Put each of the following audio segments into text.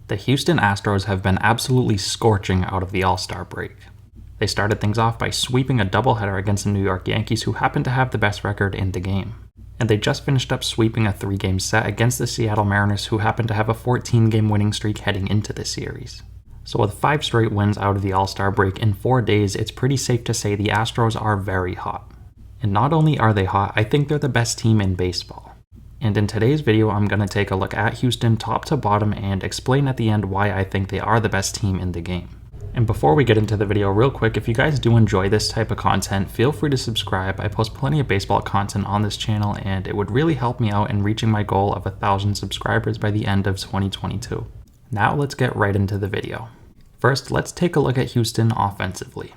The Houston Astros have been absolutely scorching out of the All-Star break. They started things off by sweeping a doubleheader against the New York Yankees, who happen to have the best record in the game. And they just finished up sweeping a 3-game set against the Seattle Mariners, who happen to have a 14-game winning streak heading into the series. So with 5 straight wins out of the All-Star break in 4 days, it's pretty safe to say the Astros are very hot. And not only are they hot, I think they're the best team in baseball. And in today's video, I'm going to take a look at Houston top to bottom and explain at the end why I think they are the best team in the game. And before we get into the video, real quick, if you guys do enjoy this type of content, feel free to subscribe. I post plenty of baseball content on this channel, and it would really help me out in reaching my goal of 1,000 subscribers by the end of 2022. Now let's get right into the video. First, let's take a look at Houston offensively.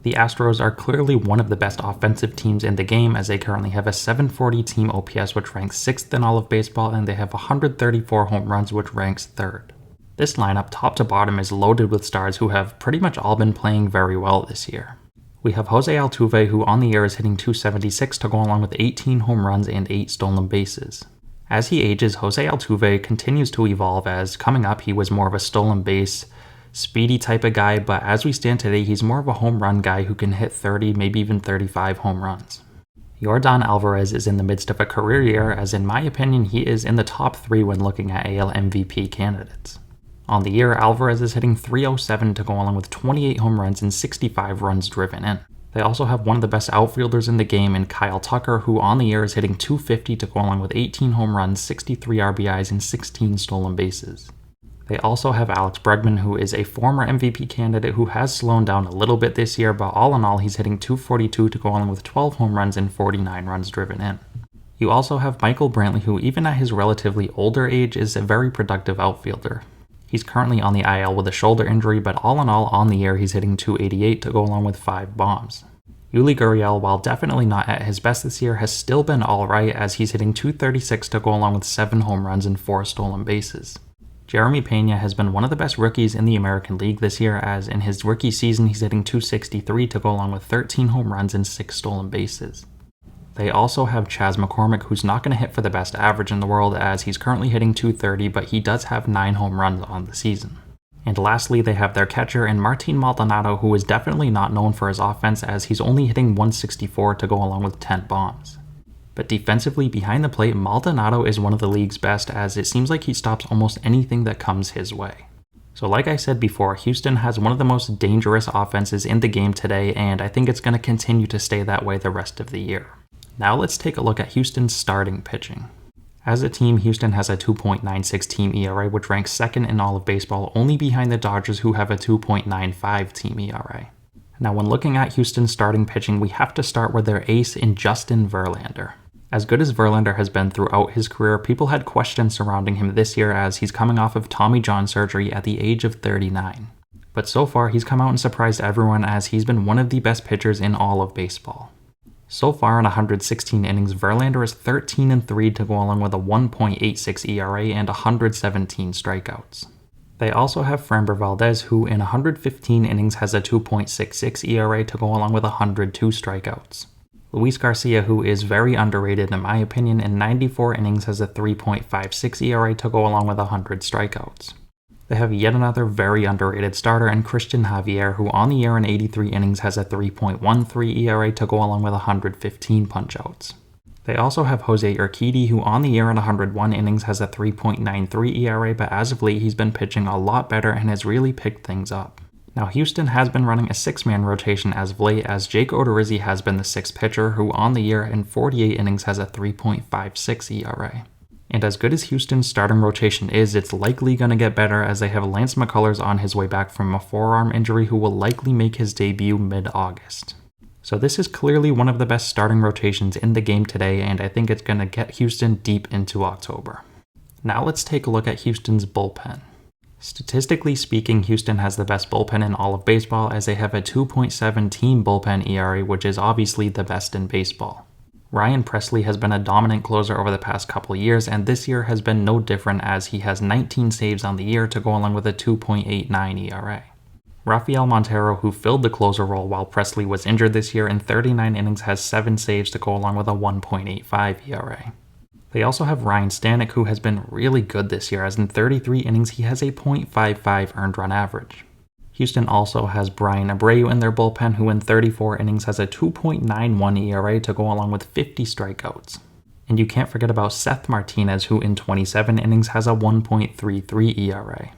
The Astros are clearly one of the best offensive teams in the game, as they currently have a 740 team OPS, which ranks 6th in all of baseball, and they have 134 home runs, which ranks 3rd. This lineup, top to bottom, is loaded with stars who have pretty much all been playing very well this year. We have Jose Altuve, who on the year is hitting .276 to go along with 18 home runs and 8 stolen bases. As he ages, Jose Altuve continues to evolve, as coming up he was more of a stolen base, speedy type of guy, but as we stand today, he's more of a home run guy who can hit 30, maybe even 35 home runs. Yordan Alvarez is in the midst of a career year, as in my opinion, he is in the top 3 when looking at AL MVP candidates. On the year, Alvarez is hitting .307 to go along with 28 home runs and 65 runs driven in. They also have one of the best outfielders in the game in Kyle Tucker, who on the year is hitting .250 to go along with 18 home runs, 63 RBIs, and 16 stolen bases. They also have Alex Bregman, who is a former MVP candidate who has slowed down a little bit this year, but all in all, he's hitting .242 to go along with 12 home runs and 49 runs driven in. You also have Michael Brantley, who even at his relatively older age is a very productive outfielder. He's currently on the IL with a shoulder injury, but all in all, on the year, he's hitting .288 to go along with 5 bombs. Yuli Gurriel, while definitely not at his best this year, has still been alright, as he's hitting .236 to go along with 7 home runs and 4 stolen bases. Jeremy Pena has been one of the best rookies in the American League this year, as in his rookie season he's hitting .263 to go along with 13 home runs and 6 stolen bases. They also have Chas McCormick, who's not going to hit for the best average in the world, as he's currently hitting .230, but he does have 9 home runs on the season. And lastly, they have their catcher in Martin Maldonado, who is definitely not known for his offense, as he's only hitting .164 to go along with 10 bombs. But defensively, behind the plate, Maldonado is one of the league's best, as it seems like he stops almost anything that comes his way. So like I said before, Houston has one of the most dangerous offenses in the game today, and I think it's going to continue to stay that way the rest of the year. Now let's take a look at Houston's starting pitching. As a team, Houston has a 2.96 team ERA, which ranks 2nd in all of baseball, only behind the Dodgers, who have a 2.95 team ERA. Now when looking at Houston's starting pitching, we have to start with their ace in Justin Verlander. As good as Verlander has been throughout his career, people had questions surrounding him this year, as he's coming off of Tommy John surgery at the age of 39. But so far, he's come out and surprised everyone, as he's been one of the best pitchers in all of baseball. So far in 116 innings, Verlander is 13-3 to go along with a 1.86 ERA and 117 strikeouts. They also have Framber Valdez, who in 115 innings has a 2.66 ERA to go along with 102 strikeouts. Luis Garcia, who is very underrated in my opinion, in 94 innings has a 3.56 ERA to go along with 100 strikeouts. They have yet another very underrated starter in Christian Javier, who on the year in 83 innings has a 3.13 ERA to go along with 115 punchouts. They also have Jose Urquidy, who on the year in 101 innings has a 3.93 ERA, but as of late he's been pitching a lot better and has really picked things up. Now Houston has been running a 6-man rotation as of late, as Jake Odorizzi has been the 6th pitcher, who on the year in 48 innings has a 3.56 ERA. And as good as Houston's starting rotation is, it's likely going to get better, as they have Lance McCullers on his way back from a forearm injury, who will likely make his debut mid-August. So this is clearly one of the best starting rotations in the game today, and I think it's going to get Houston deep into October. Now let's take a look at Houston's bullpen. Statistically speaking, Houston has the best bullpen in all of baseball, as they have a 2.7 team bullpen ERA, which is obviously the best in baseball. Ryan Presley has been a dominant closer over the past couple of years, and this year has been no different, as he has 19 saves on the year to go along with a 2.89 ERA. Rafael Montero, who filled the closer role while Presley was injured this year, in 39 innings has 7 saves to go along with a 1.85 ERA. They also have Ryan Stanek, who has been really good this year, as in 33 innings he has a .55 earned run average. Houston also has Brian Abreu in their bullpen, who in 34 innings has a 2.91 ERA to go along with 50 strikeouts. And you can't forget about Seth Martinez, who in 27 innings has a 1.33 ERA.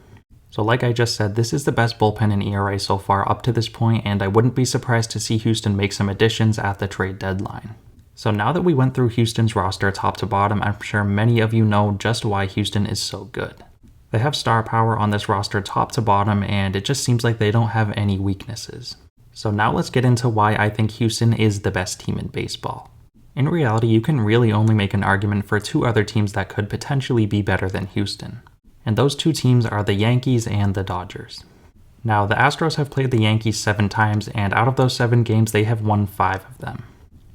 So like I just said, this is the best bullpen in ERA so far up to this point, and I wouldn't be surprised to see Houston make some additions at the trade deadline. So now that we went through Houston's roster top to bottom, I'm sure many of you know just why Houston is so good. They have star power on this roster top to bottom, and it just seems like they don't have any weaknesses. So now let's get into why I think Houston is the best team in baseball. In reality, you can really only make an argument for two other teams that could potentially be better than Houston. And those two teams are the Yankees and the Dodgers. Now, the Astros have played the Yankees 7 times, and out of those 7 games, they have won 5 of them.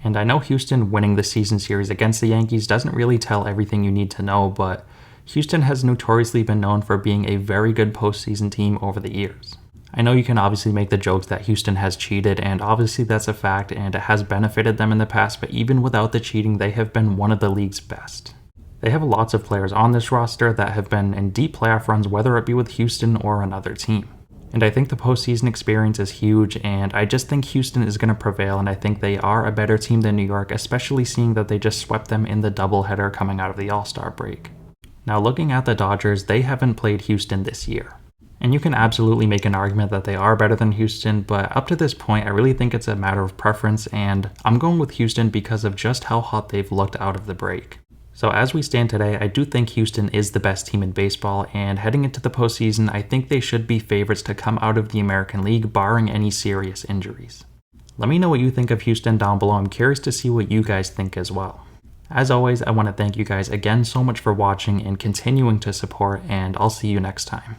And I know Houston winning the season series against the Yankees doesn't really tell everything you need to know, but Houston has notoriously been known for being a very good postseason team over the years. I know you can obviously make the jokes that Houston has cheated, and obviously that's a fact, and it has benefited them in the past, but even without the cheating, they have been one of the league's best. They have lots of players on this roster that have been in deep playoff runs, whether it be with Houston or another team. And I think the postseason experience is huge, and I just think Houston is going to prevail, and I think they are a better team than New York, especially seeing that they just swept them in the doubleheader coming out of the All-Star break. Now looking at the Dodgers, they haven't played Houston this year. And you can absolutely make an argument that they are better than Houston, but up to this point, I really think it's a matter of preference, and I'm going with Houston because of just how hot they've looked out of the break. So as we stand today, I do think Houston is the best team in baseball, and heading into the postseason, I think they should be favorites to come out of the American League, barring any serious injuries. Let me know what you think of Houston down below. I'm curious to see what you guys think as well. As always, I want to thank you guys again so much for watching and continuing to support, and I'll see you next time.